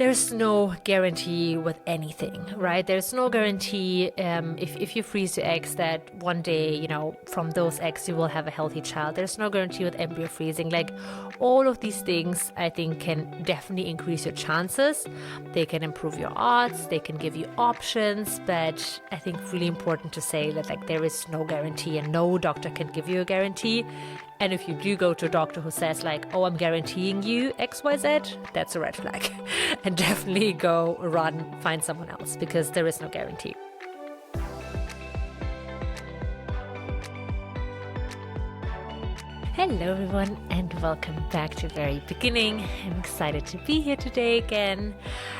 There's no guarantee with anything, right? There's no guarantee if you freeze your eggs that one day, from those eggs you will have a healthy child. There's no guarantee with embryo freezing. Like all of these things, I think can definitely increase your chances. They can improve your odds. They can give you options. But I think really important to say that there is no guarantee and no doctor can give you a guarantee. And if you do go to a doctor who says oh, I'm guaranteeing you XYZ, that's a red flag. And definitely go run, find someone else because there is no guarantee. Hello everyone and welcome back to very beginning. I'm excited to be here today again.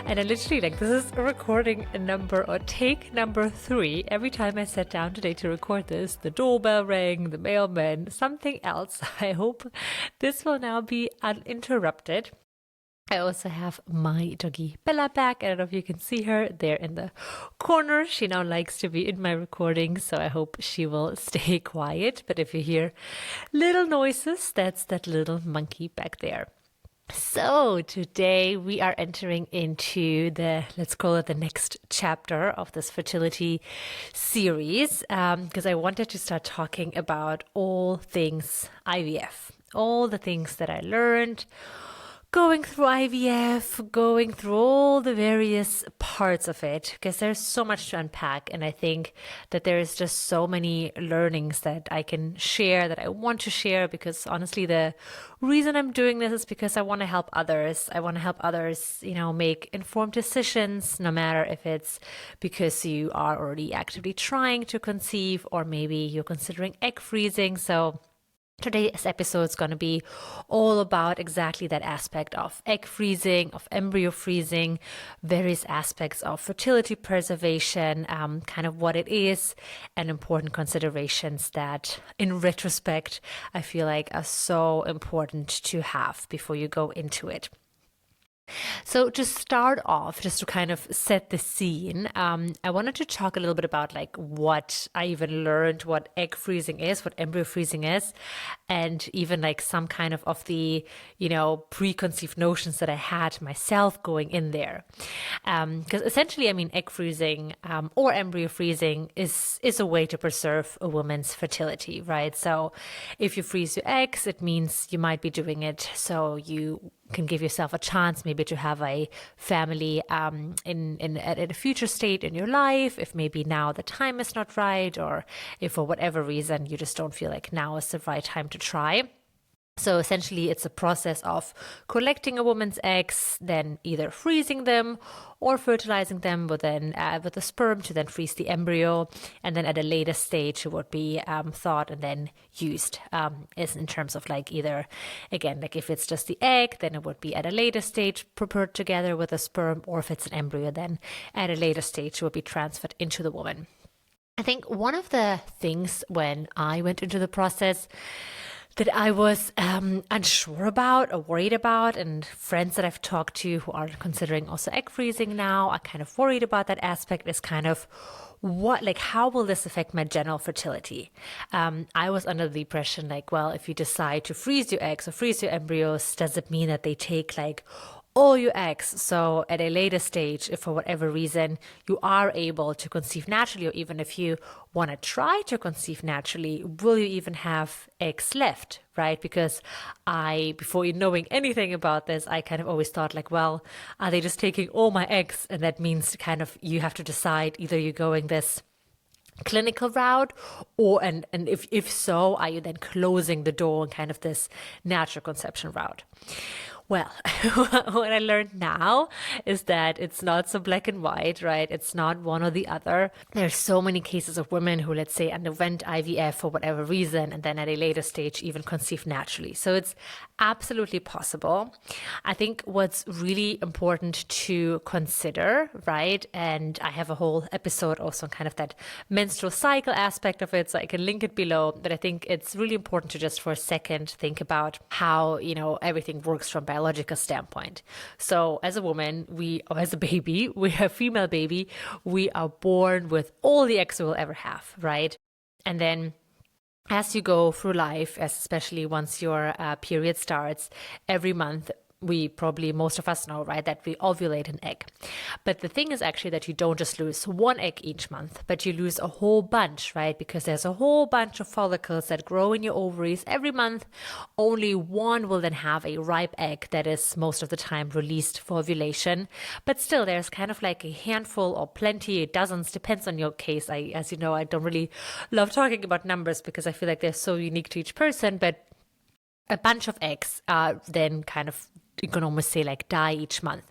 And I literally this is a recording number or take number 3. Every time I sat down today to record this, the doorbell rang, the mailman, something else. I hope this will now be uninterrupted. I also have my doggy Bella back. I don't know if you can see her there in the corner. She now likes to be in my recording, so I hope she will stay quiet. But if you hear little noises, that's that little monkey back there. So today we are entering into let's call it the next chapter of this fertility series, because I wanted to start talking about all things IVF, all the things that I learned going through IVF, going through all the various parts of it, because there's so much to unpack. And I think that there is just so many learnings that I can share, that I want to share, because honestly, the reason I'm doing this is because I want to help others. I want to help others, make informed decisions, no matter if it's because you are already actively trying to conceive or maybe you're considering egg freezing. So today's episode is going to be all about exactly that aspect of egg freezing, of embryo freezing, various aspects of fertility preservation, kind of what it is, and important considerations that, in retrospect, I feel like are so important to have before you go into it. So to start off, just to kind of set the scene, I wanted to talk a little bit about what I even learned, what egg freezing is, what embryo freezing is, and even some kind of the, preconceived notions that I had myself going in there. Because essentially, egg freezing or embryo freezing is a way to preserve a woman's fertility, right? So if you freeze your eggs, it means you might be doing it so you can give yourself a chance maybe to have a family at a future state in your life, if maybe now the time is not right, or if for whatever reason you just don't feel like now is the right time to try. So essentially, it's a process of collecting a woman's eggs, then either freezing them or fertilizing them with the sperm to then freeze the embryo, and then at a later stage it would be thought and then used is in terms of either, again, if it's just the egg, then it would be at a later stage prepared together with the sperm, or if it's an embryo, then at a later stage it would be transferred into the woman. I think one of the things when I went into the process that I was unsure about or worried about, and friends that I've talked to who are considering also egg freezing now are kind of worried about that aspect, is kind of how will this affect my general fertility? I was under the impression well, if you decide to freeze your eggs or freeze your embryos, does it mean that they take all your eggs? So at a later stage, if for whatever reason you are able to conceive naturally, or even if you want to try to conceive naturally, will you even have eggs left, right? Because before knowing anything about this, I kind of always thought well, are they just taking all my eggs? And that means kind of you have to decide either you're going this clinical route, or and if so, are you then closing the door on kind of this natural conception route? Well, what I learned now is that it's not so black and white, right? It's not one or the other. There's so many cases of women who, let's say, underwent IVF for whatever reason, and then at a later stage even conceived naturally. So it's absolutely possible. I think what's really important to consider, right? And I have a whole episode also on kind of that menstrual cycle aspect of it, so I can link it below. But I think it's really important to just for a second think about how, everything works from biological standpoint. So as a woman, or as a baby, we are a female baby, we are born with all the eggs we will ever have, right? And then as you go through life, especially once your period starts, every month most of us know, right, that we ovulate an egg. But the thing is actually that you don't just lose one egg each month, but you lose a whole bunch, right? Because there's a whole bunch of follicles that grow in your ovaries every month. Only one will then have a ripe egg that is most of the time released for ovulation. But still, there's kind of like a handful or plenty, dozens, depends on your case. As you know, I don't really love talking about numbers because I feel like they're so unique to each person, but a bunch of eggs then kind of, you can almost say, like die each month.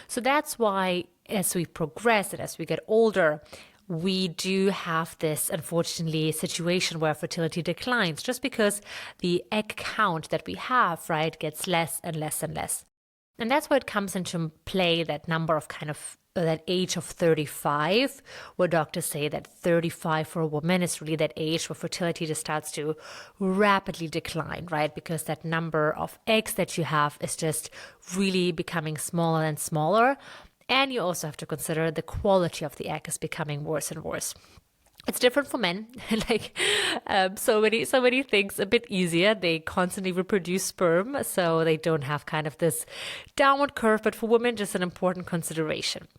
So that's why as we progress and as we get older, we do have this, unfortunately, situation where fertility declines just because the egg count that we have, right, gets less and less and less. And that's where it comes into play, that number of kind of that age of 35, where doctors say that 35 for a woman is really that age where fertility just starts to rapidly decline, right? Because that number of eggs that you have is just really becoming smaller and smaller. And you also have to consider the quality of the egg is becoming worse and worse. It's different for men, like so many things a bit easier. They constantly reproduce sperm, so they don't have kind of this downward curve. But for women, just an important consideration.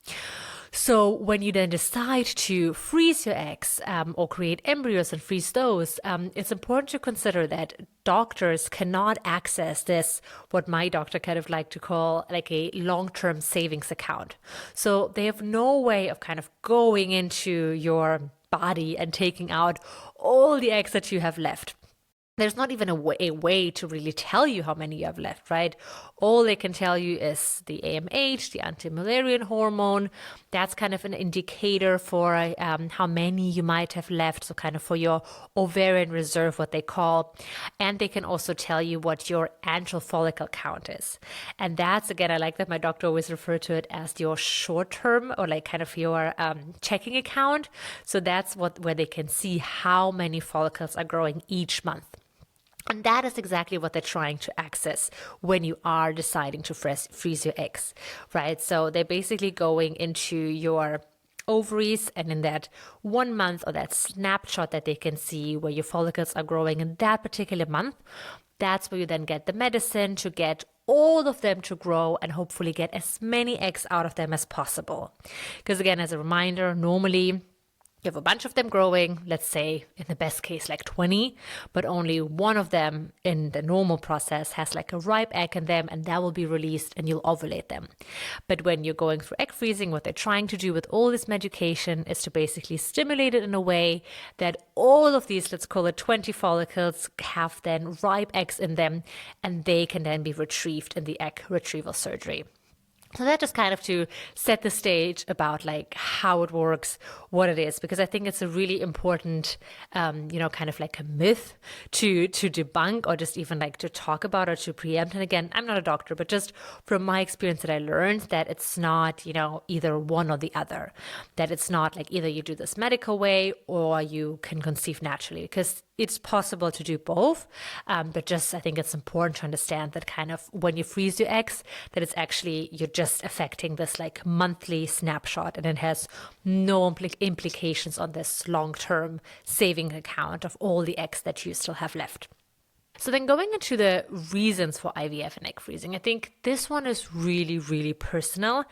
So when you then decide to freeze your eggs or create embryos and freeze those, it's important to consider that doctors cannot access this, what my doctor kind of like to call like a long-term savings account. So they have no way of kind of going into your body and taking out all the eggs that you have left. There's not even a way to really tell you how many you have left, right? All they can tell you is the AMH, the anti-Mullerian hormone. That's kind of an indicator for how many you might have left, so kind of for your ovarian reserve, what they call. And they can also tell you what your antral follicle count is. And that's, again, I like that my doctor always referred to it as your short-term or like kind of your checking account. So that's where they can see how many follicles are growing each month. And that is exactly what they're trying to access when you are deciding to freeze your eggs, right? So they're basically going into your ovaries, and in that 1 month or that snapshot that they can see where your follicles are growing in that particular month, that's where you then get the medicine to get all of them to grow and hopefully get as many eggs out of them as possible. Because again, as a reminder, normally you have a bunch of them growing, let's say in the best case like 20, but only one of them in the normal process has like a ripe egg in them, and that will be released and you'll ovulate them. But when you're going through egg freezing, what they're trying to do with all this medication is to basically stimulate it in a way that all of these, let's call it 20 follicles, have then ripe eggs in them, and they can then be retrieved in the egg retrieval surgery. So that just kind of to set the stage about like how it works, what it is, because I think it's a really important, kind of like a myth to debunk or just even like to talk about or to preempt. And again, I'm not a doctor, but just from my experience that I learned that it's not, either one or the other, that it's not like either you do this medical way or you can conceive naturally, because it's possible to do both, but just I think it's important to understand that kind of when you freeze your eggs, that it's actually, you're just affecting this like monthly snapshot, and it has no implications on this long-term saving account of all the eggs that you still have left. So then going into the reasons for IVF and egg freezing, I think this one is really, really personal.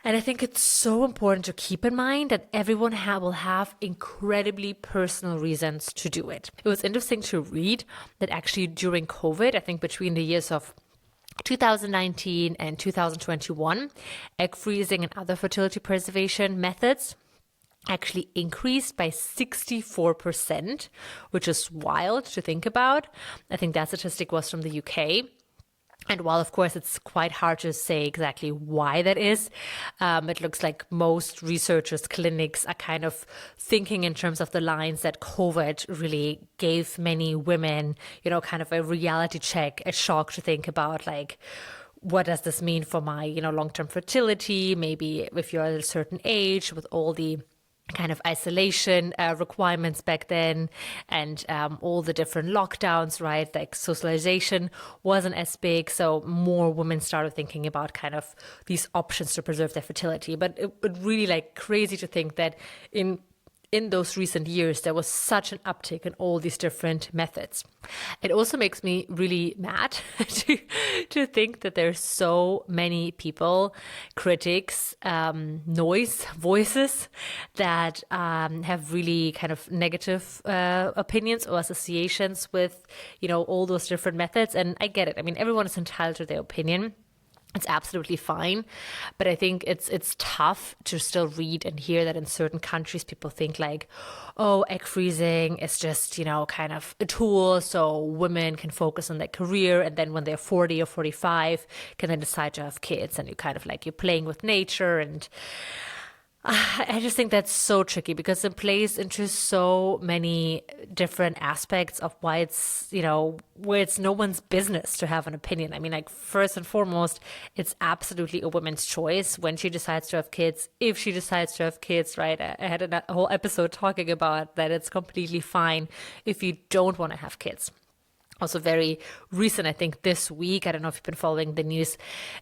And I think it's so important to keep in mind that everyone will have incredibly personal reasons to do it. It was interesting to read that actually during COVID, I think between the years of 2019 and 2021, egg freezing and other fertility preservation methods actually increased by 64%, which is wild to think about. I think that statistic was from the UK. And while, of course, it's quite hard to say exactly why that is, it looks like most researchers, clinics are kind of thinking in terms of the lines that COVID really gave many women, kind of a reality check, a shock to think about, like, what does this mean for my, long-term fertility? Maybe if you're at a certain age with all the kind of isolation requirements back then, and all the different lockdowns, right? Like socialization wasn't as big, so more women started thinking about kind of these options to preserve their fertility. But it really like crazy to think that in in those recent years, there was such an uptick in all these different methods. It also makes me really mad to think that there's so many people, critics, voices that have really kind of negative opinions or associations with, all those different methods. And I get it. I mean, everyone is entitled to their opinion. It's absolutely fine. But I think it's tough to still read and hear that in certain countries, people think like, oh, egg freezing is just, kind of a tool so women can focus on their career. And then when they're 40 or 45, can then decide to have kids. And you kind of like, you're playing with nature. And I just think that's so tricky because it plays into so many different aspects of why it's, where it's no one's business to have an opinion. I mean, like, first and foremost, it's absolutely a woman's choice when she decides to have kids, if she decides to have kids, right? I had a whole episode talking about that. It's completely fine if you don't want to have kids. Also very recent, I think this week, I don't know if you've been following the news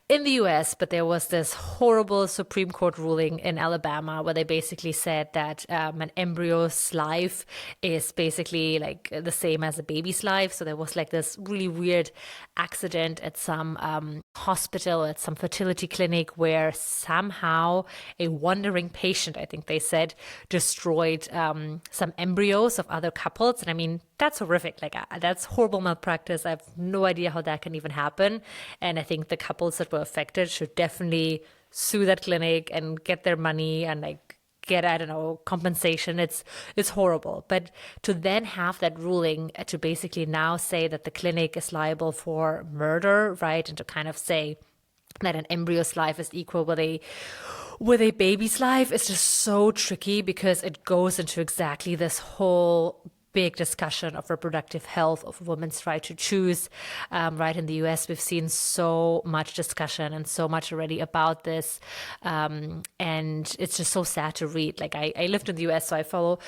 in the US, but there was this horrible Supreme Court ruling in Alabama where they basically said that an embryo's life is basically like the same as a baby's life. So there was like this really weird accident at some hospital, at some fertility clinic where somehow a wandering patient, I think they said, destroyed some embryos of other couples. And I mean, that's horrific. Like, that's horrible malpractice. I have no idea how that can even happen. And I think the couples that were affected should definitely sue that clinic and get their money and like get, I don't know, compensation. It's horrible. But to then have that ruling to basically now say that the clinic is liable for murder, right? And to kind of say that an embryo's life is equal with a baby's life is just so tricky because it goes into exactly this whole big discussion of reproductive health, of women's right to choose. Right in the US, we've seen so much discussion and so much already about this. And it's just so sad to read. Like, I lived in the US, so I follow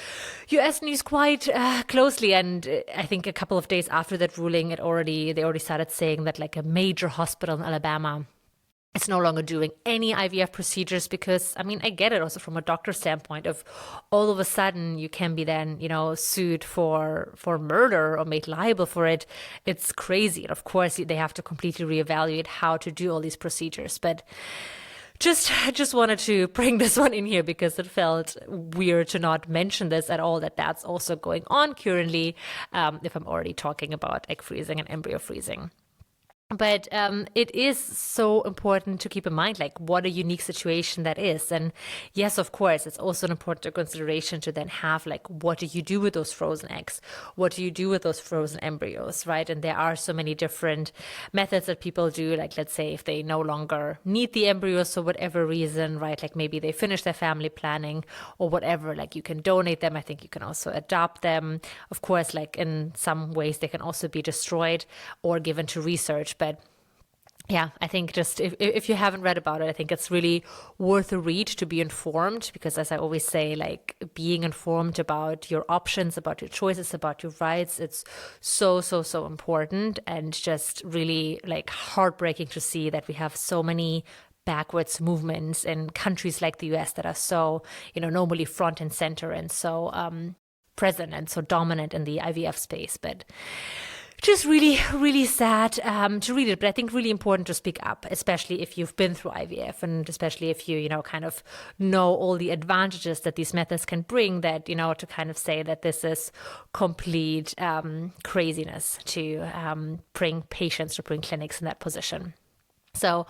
US news quite closely. And I think a couple of days after that ruling, they already started saying that like a major hospital in Alabama, it's no longer doing any IVF procedures because, I mean, I get it also from a doctor standpoint of all of a sudden you can be then, sued for murder or made liable for it. It's crazy. And of course, they have to completely reevaluate how to do all these procedures. But just wanted to bring this one in here because it felt weird to not mention this at all, that's also going on currently, if I'm already talking about egg freezing and embryo freezing. But it is so important to keep in mind, like, what a unique situation that is. And yes, of course, it's also an important consideration to then have, like, what do you do with those frozen eggs? What do you do with those frozen embryos, right? And there are so many different methods that people do. Like, let's say if they no longer need the embryos for whatever reason, right? Like maybe they finish their family planning or whatever, like you can donate them. I think you can also adopt them. Of course, like in some ways, they can also be destroyed or given to research. But yeah, I think just if you haven't read about it, I think it's really worth a read to be informed because, as I always say, like being informed about your options, about your choices, about your rights, it's so important, and just really like heartbreaking to see that we have so many backwards movements in countries like the US that are so, normally front and center and so present and so dominant in the IVF space. But just really sad to read it, but I think really important to speak up, especially if you've been through IVF and especially if you, kind of know all the advantages that these methods can bring, that, to kind of say that this is complete craziness to bring patients, to bring clinics in that position. So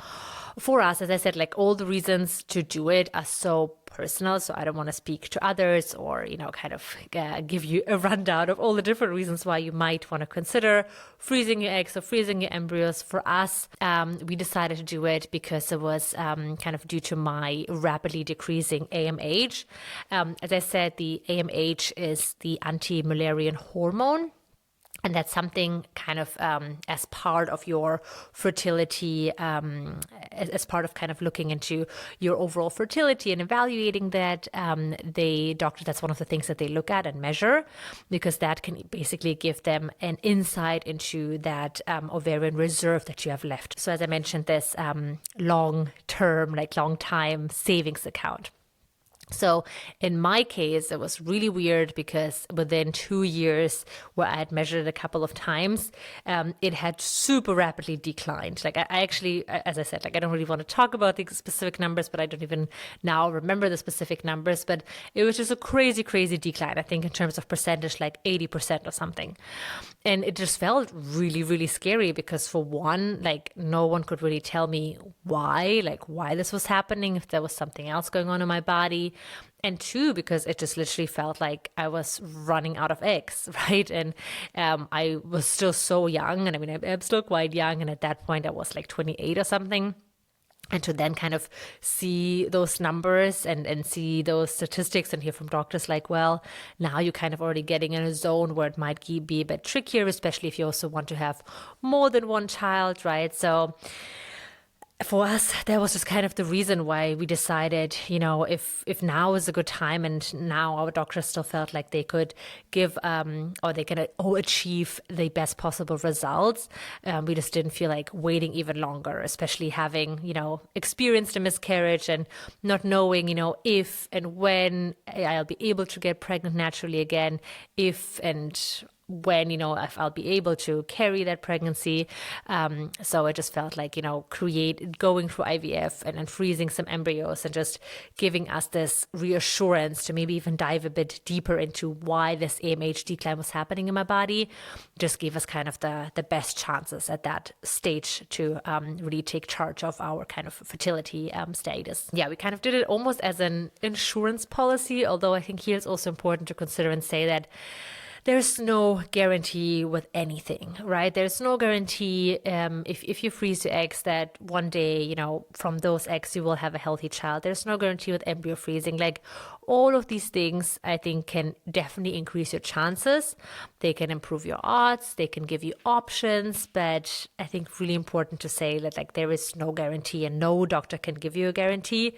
for us, as I said, like all the reasons to do it are so personal. So I don't want to speak to others or, kind of give you a rundown of all the different reasons why you might want to consider freezing your eggs or freezing your embryos. For us, we decided to do it because it was kind of due to my rapidly decreasing AMH. As I said, the AMH is the anti-Mullerian hormone. And that's something kind of as part of your fertility, as part of kind of looking into your overall fertility and evaluating that, that's one of the things that they look at and measure, because that can basically give them an insight into that ovarian reserve that you have left. So as I mentioned, this long time savings account. So in my case, it was really weird because within 2 years, where I had measured it a couple of times, it had super rapidly declined. Like I actually, as I said, like I don't really want to talk about the specific numbers, but I don't even now remember the specific numbers. But it was just a crazy, crazy decline. I think in terms of percentage, like 80% or something. And it just felt really, really scary because for one, like no one could really tell me why this was happening, if there was something else going on in my body. And two, because it just literally felt like I was running out of eggs, right? And I was still so young. And I mean, I'm still quite young. And at that point, I was like 28 or something. And to then kind of see those numbers and see those statistics and hear from doctors like, well, now you're kind of already getting in a zone where it might be a bit trickier, especially if you also want to have more than one child, right? So for us, that was just kind of the reason why we decided, if now is a good time, and now our doctors still felt like they could give or they can achieve the best possible results. We just didn't feel like waiting even longer, especially having, experienced a miscarriage and not knowing, if and when I'll be able to get pregnant naturally again, if and when, if I'll be able to carry that pregnancy. So it just felt like, going through IVF and then freezing some embryos and just giving us this reassurance to maybe even dive a bit deeper into why this AMH decline was happening in my body, just gave us kind of the best chances at that stage to really take charge of our kind of fertility status. Yeah, we kind of did it almost as an insurance policy, although I think here it's also important to consider and say that there's no guarantee with anything, right? There's no guarantee if you freeze your eggs that one day, from those eggs you will have a healthy child. There's no guarantee with embryo freezing. Like all of these things, I think, can definitely increase your chances. They can improve your odds. They can give you options. But I think really important to say that like there is no guarantee and no doctor can give you a guarantee.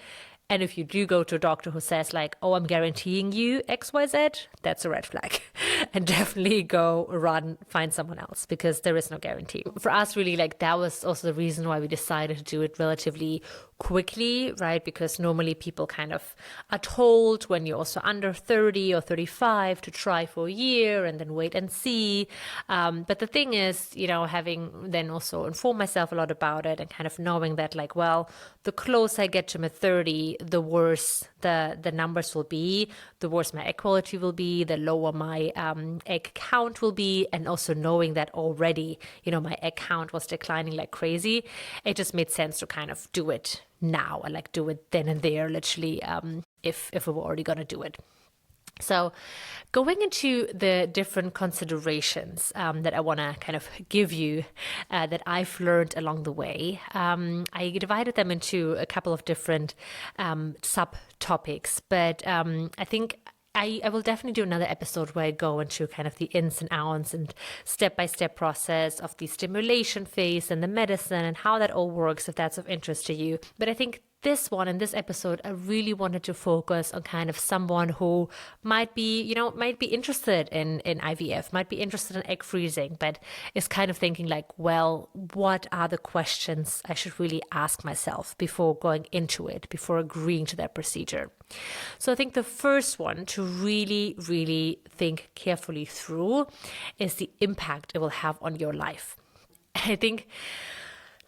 And if you do go to a doctor who says like, oh, I'm guaranteeing you XYZ, that's a red flag. And definitely go run, find someone else, because there is no guarantee. For us, really, like that was also the reason why we decided to do it relatively quickly, right? Because normally people kind of are told when you're also under 30 or 35 to try for a year and then wait and see. But the thing is, having then also informed myself a lot about it and kind of knowing that like, well, the closer I get to mid 30, the worse the numbers will be, the worse my egg quality will be, the lower my egg count will be. And also knowing that already, my egg count was declining like crazy, it just made sense to kind of do it now and like do it then and there, literally, if we were already going to do it. So going into the different considerations that I want to kind of give you that I've learned along the way, I divided them into a couple of different subtopics, but I think I will definitely do another episode where I go into kind of the ins and outs and step-by-step process of the stimulation phase and the medicine and how that all works, if that's of interest to you. But I think this one, in this episode, I really wanted to focus on kind of someone who might be interested in IVF, might be interested in egg freezing, but is kind of thinking like, well, what are the questions I should really ask myself before going into it, before agreeing to that procedure? So I think the first one to really, really think carefully through is the impact it will have on your life. I think,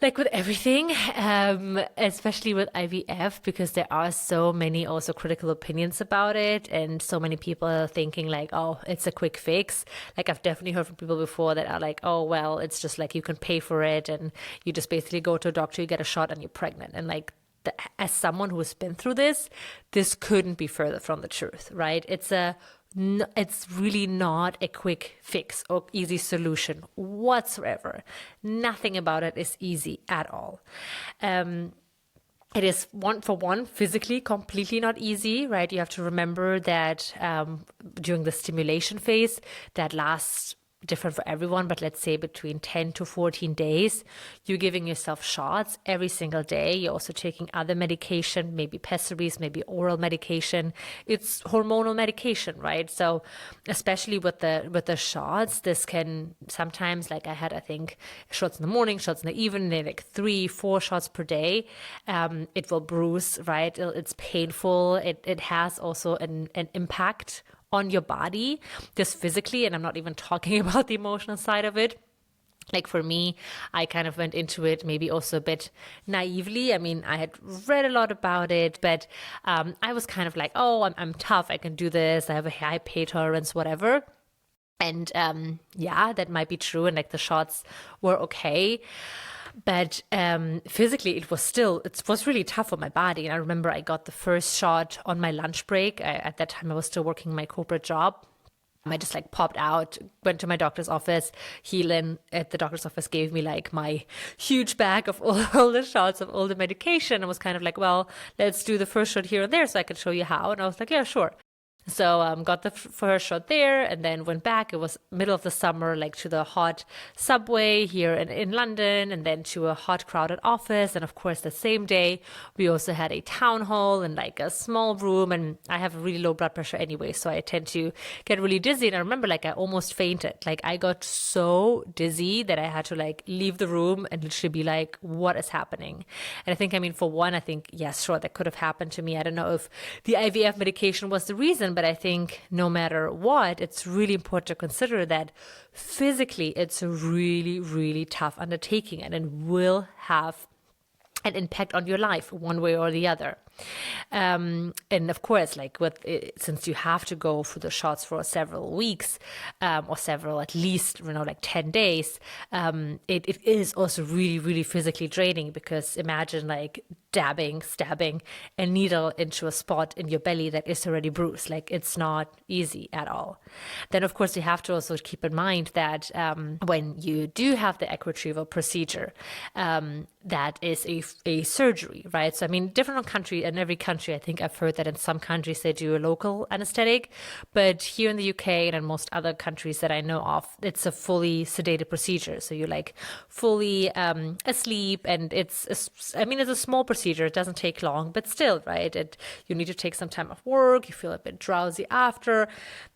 like with everything, especially with IVF, because there are so many also critical opinions about it, and so many people are thinking like, oh, it's a quick fix. Like I've definitely heard from people before that are like, oh, well, it's just like you can pay for it and you just basically go to a doctor, you get a shot and you're pregnant. And like, as someone who's been through this couldn't be further from the truth, right? It's really not a quick fix or easy solution whatsoever. Nothing about it is easy at all. It is physically completely not easy, right? You have to remember that during the stimulation phase that lasts different for everyone, but let's say between 10 to 14 days, you're giving yourself shots every single day. You're also taking other medication, maybe pessaries, maybe oral medication. It's hormonal medication, right? So especially with the shots, this can sometimes, like I had, I think, shots in the morning, shots in the evening, like 3-4 shots per day. It will bruise, right? It's painful. It has also an impact on your body, just physically, and I'm not even talking about the emotional side of it. Like for me, I kind of went into it maybe also a bit naively. I mean, I had read a lot about it, but I was kind of like, oh, I'm tough. I can do this. I have a high pain tolerance, whatever. And yeah, that might be true. And like the shots were okay. But physically, it was really tough on my body. And I remember I got the first shot on my lunch break. At that time, I was still working my corporate job. I just like popped out, went to my doctor's office. Helen at the doctor's office gave me like my huge bag of all the shots of all the medication. And was kind of like, well, let's do the first shot here and there so I can show you how. And I was like, yeah, sure. So got the first shot there and then went back. It was middle of the summer, like to the hot subway here in London, and then to a hot crowded office. And of course, the same day, we also had a town hall and like a small room. And I have really low blood pressure anyway, so I tend to get really dizzy. And I remember like I almost fainted. Like I got so dizzy that I had to like leave the room and literally be like, what is happening? And I think, for one, I think, yes, sure, that could have happened to me. I don't know if the IVF medication was the reason, but I think no matter what, it's really important to consider that physically it's a really, really tough undertaking and it will have an impact on your life one way or the other. And of course, like since you have to go through the shots for several weeks, or several, at least, like 10 days, it is also really, really physically draining, because imagine like stabbing a needle into a spot in your belly that is already bruised. Like it's not easy at all. Then of course you have to also keep in mind that when you do have the egg retrieval procedure, that is a surgery, right? So different country, in every country, I think I've heard that in some countries they do a local anesthetic, but here in the UK and in most other countries that I know of, it's a fully sedated procedure. So you're like fully asleep, and it's a small procedure. It doesn't take long, but still, right? You need to take some time off work. You feel a bit drowsy after.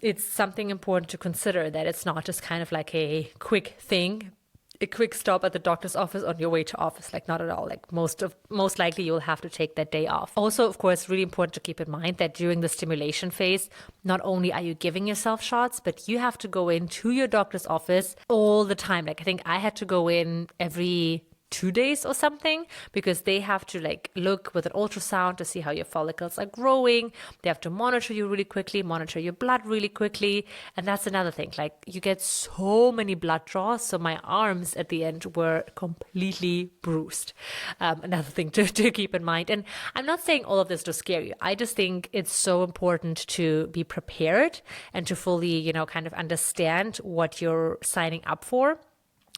It's something important to consider, that it's not just kind of like a quick thing, a quick stop at the doctor's office on your way to office. Like not at all. Like most likely you'll have to take that day off. Also, of course, really important to keep in mind that during the stimulation phase, not only are you giving yourself shots, but you have to go into your doctor's office all the time. Like I think I had to go in every 2 days or something, because they have to like look with an ultrasound to see how your follicles are growing. They have to monitor you really quickly, monitor your blood really quickly. And that's another thing, like you get so many blood draws. So my arms at the end were completely bruised. Another thing to keep in mind. And I'm not saying all of this to scare you. I just think it's so important to be prepared and to fully, kind of understand what you're signing up for.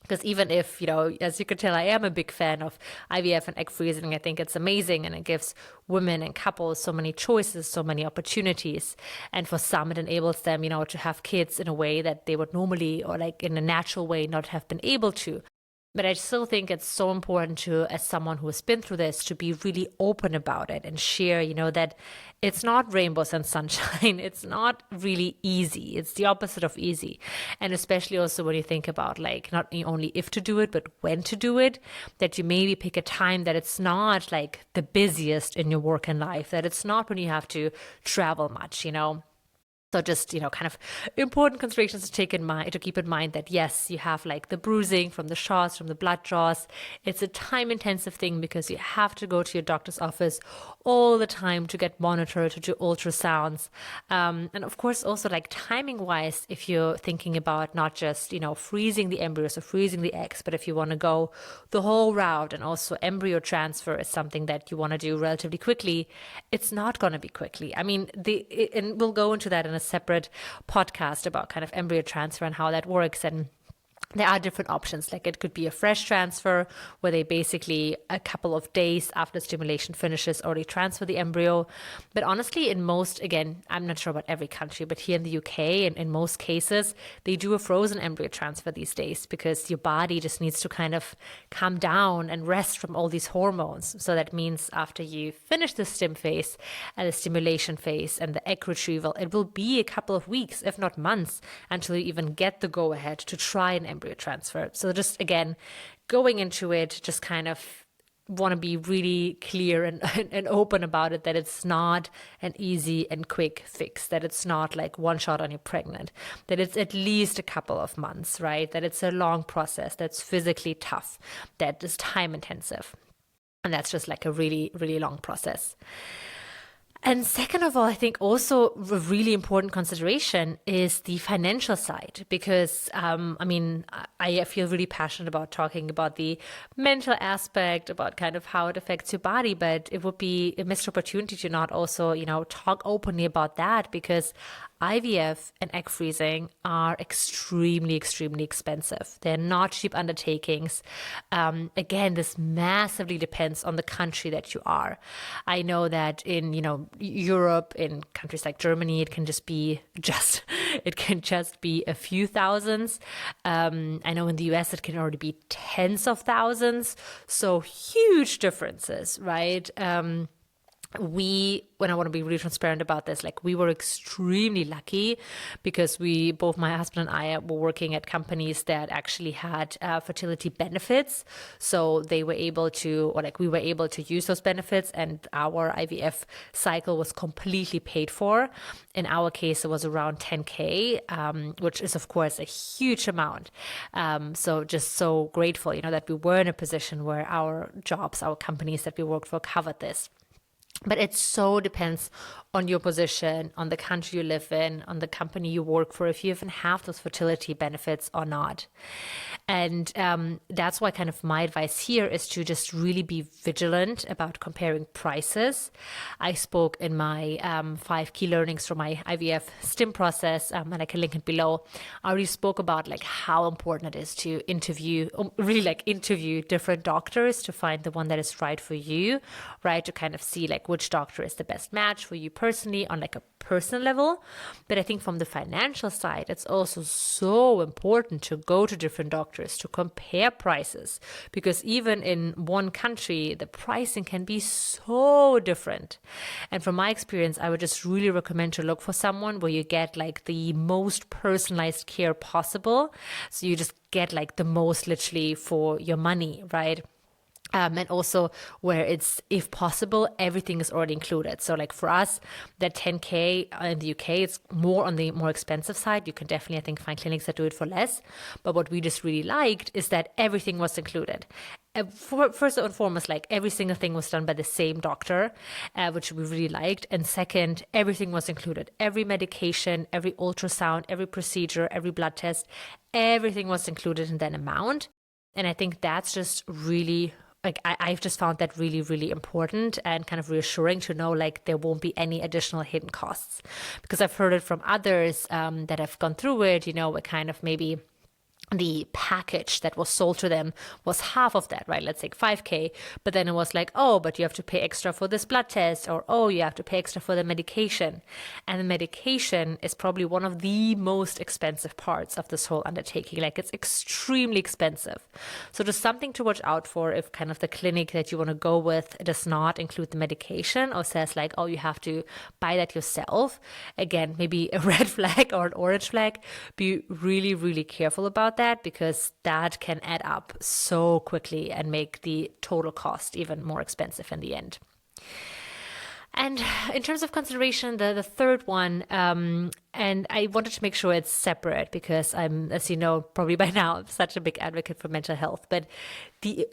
Because even if, as you can tell, I am a big fan of IVF and egg freezing. I think it's amazing, and it gives women and couples so many choices, so many opportunities. And for some, it enables them, to have kids in a way that they would normally, or like in a natural way, not have been able to. But I still think it's so important to, as someone who has been through this, to be really open about it and share, that it's not rainbows and sunshine. It's not really easy. It's the opposite of easy. And especially also when you think about like not only if to do it, but when to do it, that you maybe pick a time that it's not like the busiest in your work and life, that it's not when you have to travel much, So just, kind of important considerations to keep in mind that yes, you have like the bruising from the shots, from the blood draws. It's a time intensive thing because you have to go to your doctor's office all the time to get monitored, to do ultrasounds. And of course, also like timing wise, if you're thinking about not just, freezing the embryos or freezing the eggs, but if you want to go the whole route, and also embryo transfer is something that you want to do relatively quickly, it's not going to be quickly. And we'll go into that in a separate podcast about kind of embryo transfer and how that works. And There are different options. Like it could be a fresh transfer where they basically a couple of days after stimulation finishes already transfer the embryo. But honestly, in most, again, I'm not sure about every country, but here in the UK, and in most cases, they do a frozen embryo transfer these days because your body just needs to kind of calm down and rest from all these hormones. So that means after you finish the stim phase and the stimulation phase and the egg retrieval, it will be a couple of weeks, if not months, until you even get the go ahead to try an embryo transfer. So just again, going into it, just kind of want to be really clear and open about it, that it's not an easy and quick fix, that it's not like one shot and you're pregnant, that it's at least a couple of months, right? That it's a long process, that's physically tough, that is time intensive. And that's just like a really, really long process. And second of all, I think also a really important consideration is the financial side, because I feel really passionate about talking about the mental aspect, about kind of how it affects your body, but it would be a missed opportunity to not also, talk openly about that, because IVF and egg freezing are extremely, extremely expensive. They're not cheap undertakings. Again, this massively depends on the country that you are. I know that in, Europe, in countries like Germany, it can just be a few thousands. I know in the US, it can already be tens of thousands. So huge differences, right? When I want to be really transparent about this, like we were extremely lucky because both my husband and I were working at companies that actually had fertility benefits. So we were able to use those benefits, and our IVF cycle was completely paid for. In our case, it was around 10K, which is of course a huge amount. So just so grateful, that we were in a position where our companies that we worked for covered this. But it so depends on your position, on the country you live in, on the company you work for, if you even have those fertility benefits or not. And that's why kind of my advice here is to just really be vigilant about comparing prices. I spoke in my 5 key learnings from my IVF stim process, and I can link it below. I already spoke about like how important it is to interview different doctors to find the one that is right for you, right? To kind of see like which doctor is the best match for you personally on like a personal level. But I think from the financial side, it's also so important to go to different doctors to compare prices, because even in one country, the pricing can be so different. And from my experience, I would just really recommend to look for someone where you get like the most personalized care possible. So you just get like the most literally for your money, right? And also where it's, if possible, everything is already included. So like for us, that 10K in the UK, it's more on the more expensive side. You can definitely, I think, find clinics that do it for less. But what we just really liked is that everything was included. First and foremost, like every single thing was done by the same doctor, which we really liked. And second, everything was included. Every medication, every ultrasound, every procedure, every blood test, everything was included in that amount. And I think that's just really, like, I've just found that really, really important and kind of reassuring to know like there won't be any additional hidden costs. Because I've heard it from others that have gone through it, it kind of maybe the package that was sold to them was half of that, right? Let's say 5K, but then it was like, oh, but you have to pay extra for this blood test, or oh, you have to pay extra for the medication. And the medication is probably one of the most expensive parts of this whole undertaking. Like, it's extremely expensive. So just something to watch out for if kind of the clinic that you want to go with does not include the medication, or says like, oh, you have to buy that yourself. Again, maybe a red flag or an orange flag. Be really, really careful about that, because that can add up so quickly and make the total cost even more expensive in the end. And in terms of consideration, the third one, and I wanted to make sure it's separate because I'm, as you know, probably by now, such a big advocate for mental health, but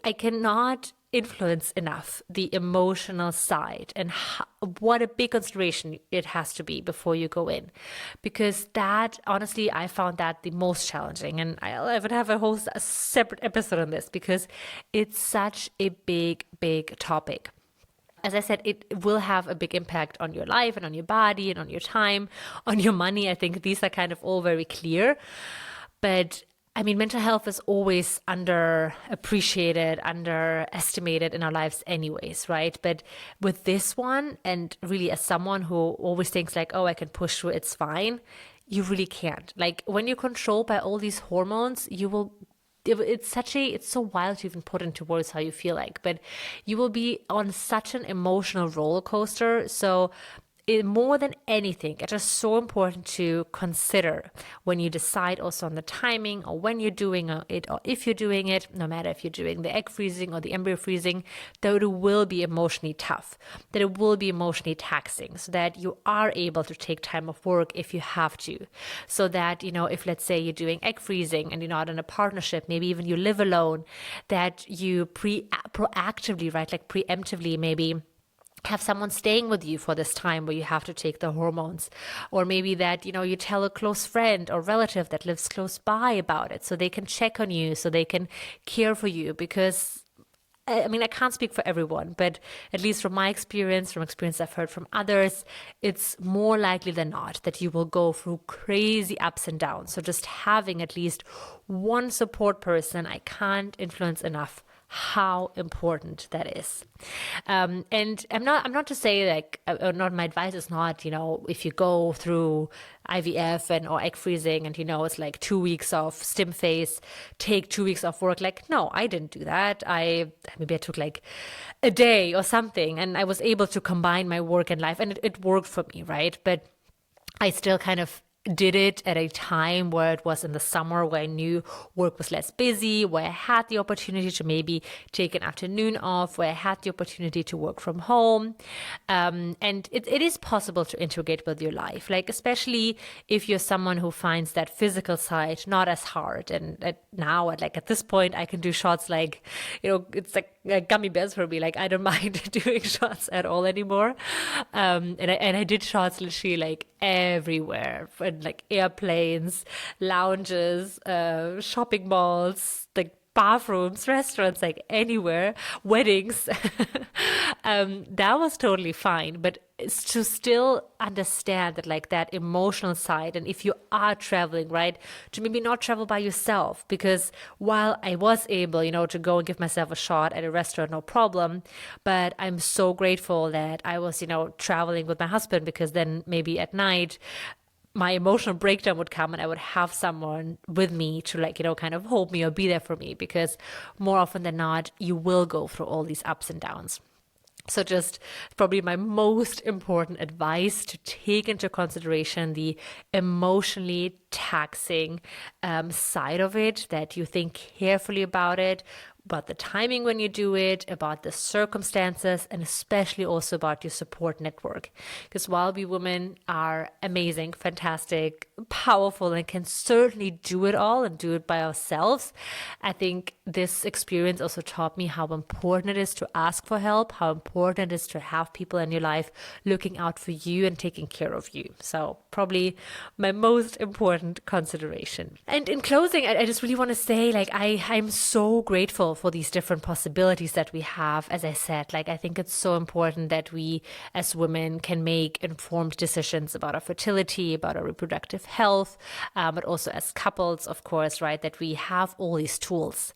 I cannot influence enough the emotional side and what a big consideration it has to be before you go in, because that, honestly, I found that the most challenging, and I would have a separate episode on this because it's such a big topic. As I said, it will have a big impact on your life and on your body and on your time, on your money. I think these are kind of all very clear. But I mean, mental health is always underappreciated, underestimated in our lives anyways, right? But with this one, and really as someone who always thinks like, oh, I can push through, it's fine, you really can't. Like when you're controlled by all these hormones, you will it's so wild to even put into words how you feel like, but you will be on such an emotional roller coaster. So more than anything, it's just so important to consider when you decide also on the timing or when you're doing it or if you're doing it, no matter if you're doing the egg freezing or the embryo freezing, that it will be emotionally tough, that it will be emotionally taxing, so that you are able to take time off work if you have to. So that, if let's say you're doing egg freezing and you're not in a partnership, maybe even you live alone, that you proactively, right, like preemptively maybe have someone staying with you for this time where you have to take the hormones, or maybe that you tell a close friend or relative that lives close by about it, so they can check on you, so they can care for you. Because I mean, I can't speak for everyone, but at least from my experience, from experience I've heard from others, it's more likely than not that you will go through crazy ups and downs. So just having at least one support person, I can't influence enough how important that is. And I'm not to say like, not my advice is not, if you go through IVF or egg freezing and it's like 2 weeks of stim phase, take 2 weeks off work. Like, no, I didn't do that. Maybe I took like a day or something, and I was able to combine my work and life, and it worked for me, right? But I still kind of did it at a time where it was in the summer, where I knew work was less busy, where I had the opportunity to maybe take an afternoon off, where I had the opportunity to work from home. And it is possible to integrate with your life, like especially if you're someone who finds that physical side not as hard. And now at this point, I can do shots like, it's like gummy bears for me. Like I don't mind doing shots at all anymore. And I did shots literally like everywhere, like airplanes, lounges, shopping malls, like bathrooms, restaurants, like anywhere, weddings. That was totally fine. But it's to still understand that like that emotional side, and if you are traveling, right, to maybe not travel by yourself, because while I was able, to go and give myself a shot at a restaurant, no problem, but I'm so grateful that I was, traveling with my husband, because then maybe at night my emotional breakdown would come and I would have someone with me to kind of hold me or be there for me, because more often than not, you will go through all these ups and downs. So just probably my most important advice, to take into consideration the emotionally taxing side of it, that you think carefully about it, about the timing when you do it, about the circumstances, and especially also about your support network. Because while we women are amazing, fantastic, powerful, and can certainly do it all and do it by ourselves, I think this experience also taught me how important it is to ask for help, how important it is to have people in your life looking out for you and taking care of you. So probably my most important consideration. And in closing, I just really want to say, I'm so grateful for these different possibilities that we have. As I said, I think it's so important that we as women can make informed decisions about our fertility, about our reproductive health, but also as couples, of course, right, that we have all these tools.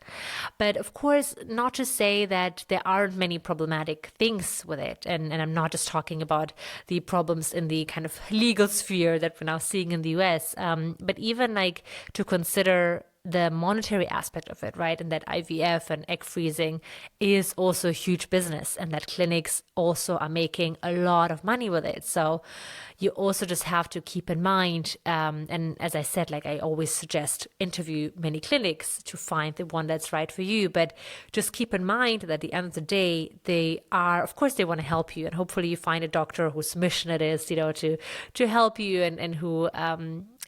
But of course, not to say that there aren't many problematic things with it. And I'm not just talking about the problems in the kind of legal sphere that we're now seeing in the US, but even to consider the monetary aspect of it, right? And that IVF and egg freezing is also a huge business, and that clinics also are making a lot of money with it. So you also just have to keep in mind, and as I said, I always suggest interview many clinics to find the one that's right for you. But just keep in mind that at the end of the day, of course, they want to help you, and hopefully you find a doctor whose mission it is, to help you and who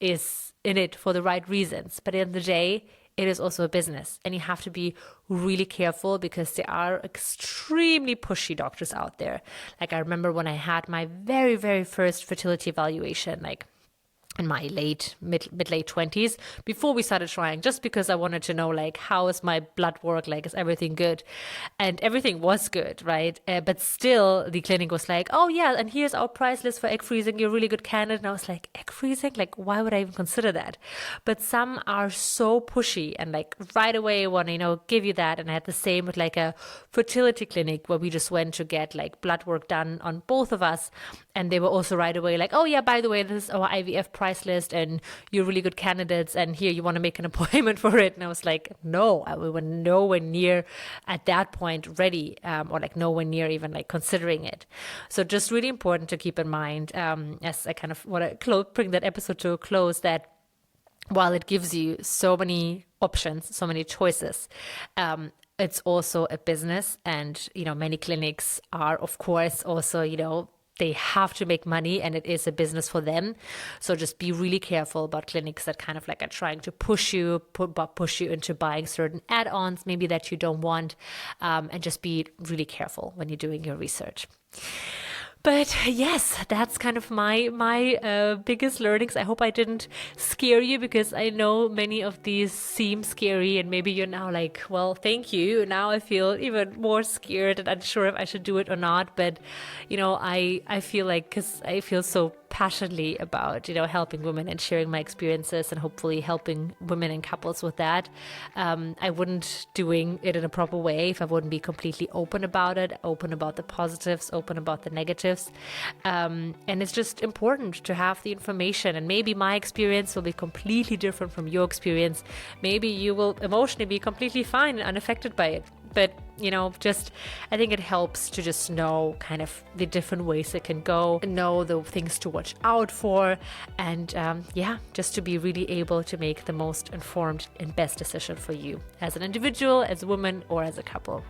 is in it for the right reasons. But at the end of the day, it is also a business, and you have to be really careful, because there are extremely pushy doctors out there. I remember when I had my very, very first fertility evaluation, in my mid late 20s before we started trying, just because I wanted to know, like, how is my blood work, like, is everything good? And everything was good, right? But still the clinic was like, oh yeah, and here's our price list for egg freezing, you're a really good candidate. And I was like, egg freezing, like, why would I even consider that? But some are so pushy and like right away want to, give you that. And I had the same with like a fertility clinic where we just went to get like blood work done on both of us, and they were also right away like, oh yeah, by the way, this is our IVF price list and you're really good candidates, and here, you want to make an appointment for it. And I was like, no, we were nowhere near at that point ready, or like nowhere near even like considering it. So just really important to keep in mind, as I kind of want to bring that episode to a close, that while it gives you so many options, so many choices, it's also a business. And, many clinics are, of course, also, they have to make money, and it is a business for them. So just be really careful about clinics that kind of like are trying to push you into buying certain add-ons, maybe that you don't want, and just be really careful when you're doing your research. But yes, that's kind of my biggest learnings. I hope I didn't scare you, because I know many of these seem scary, and maybe you're now like, well, thank you. Now I feel even more scared and unsure if I should do it or not. But, I feel like, because I feel so passionately about, helping women and sharing my experiences and hopefully helping women and couples with that. I wouldn't doing it in a proper way if I wouldn't be completely open about it, open about the positives, open about the negatives. And it's just important to have the information, and maybe my experience will be completely different from your experience. Maybe you will emotionally be completely fine and unaffected by it. But, I think it helps to just know kind of the different ways it can go, know the things to watch out for, and just to be really able to make the most informed and best decision for you as an individual, as a woman, or as a couple.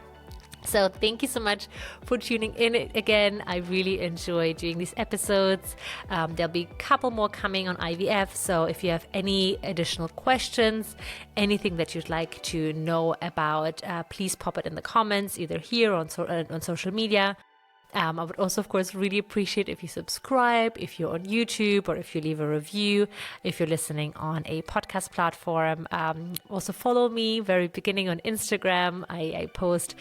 So thank you so much for tuning in again. I really enjoy doing these episodes. There'll be a couple more coming on IVF. So if you have any additional questions, anything that you'd like to know about, please pop it in the comments, either here or on social media. I would also, of course, really appreciate if you subscribe, if you're on YouTube, or if you leave a review, if you're listening on a podcast platform. Also follow me, very beginning, on Instagram. I post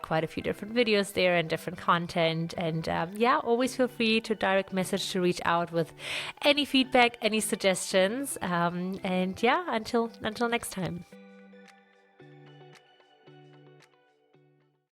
quite a few different videos there and different content. And always feel free to direct message, to reach out with any feedback, any suggestions. Until next time.